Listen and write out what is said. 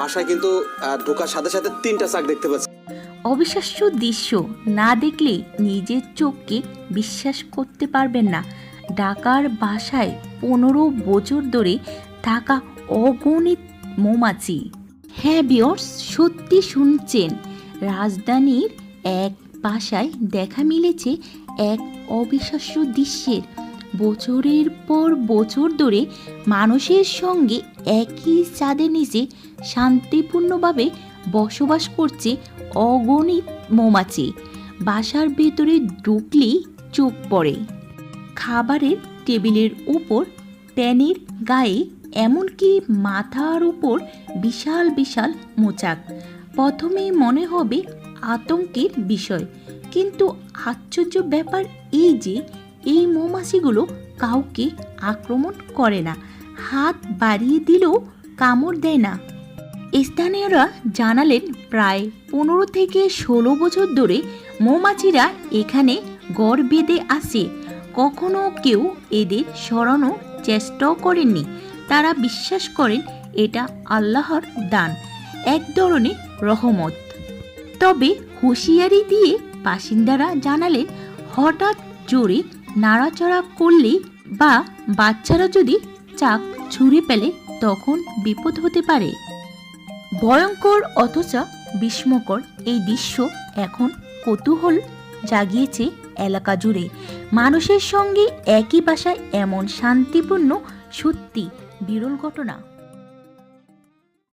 বাসায় কিন্তু ঢোকার সাথে সাথে 3টা চাক দেখতে পাচ্ছি। অবিশ্বাস্য দৃশ্য না দেখলে নিজের চোখকে বিশ্বাস করতে পারবেন না। ঢাকার বাসায় 15 বছর ধরে থাকা অগণিত মৌমাছি। হ্যাঁ ভিউয়ার্স, সত্যি শুনছেন, রাজধানীর এক বাসায় দেখা মিলেছে এক অবিশ্বাস্য দৃশ্যের। বছরের পর বছর ধরে মানুষের সঙ্গে একই ছাদের নিচে শান্তিপূর্ণভাবে বসবাস করছে অগণিত মৌমাছি। বাসার ভেতরে ঢুকলেই চোখ পড়ে খাবারের টেবিলের উপর, প্যানের গায়ে, এমনকি মাথার উপর বিশাল বিশাল মোচাক। প্রথমে মনে হবে আতঙ্কের বিষয়, কিন্তু আশ্চর্য ব্যাপার এই যে এই মৌমাছিগুলো কাউকে আক্রমণ করে না, হাত বাড়িয়ে দিলেও কামড় দেয় না। স্থানীয়রা জানালেন প্রায় 15 থেকে 16 বছর ধরে মৌমাছিরা এখানে ঘর বেঁধে আসে। কখনো কেউ এদের সরানোর চেষ্টাও করেননি। তারা বিশ্বাস করেন এটা আল্লাহর দান, এক ধরনের রহমত। তবে হুঁশিয়ারি দিয়ে বাসিন্দারা জানালেন হঠাৎ জোরে নাড়াচাড়া করলে বা বাচ্চারা যদি চাক ছুঁড়ে ফেলে তখন বিপদ হতে পারে। ভয়ঙ্কর অথচ বিস্ময়কর এই দৃশ্য এখন কৌতূহল জাগিয়েছে এলাকা জুড়ে। মানুষের সঙ্গে একই বাসায় এমন শান্তিপূর্ণ সত্যি বিরল ঘটনা।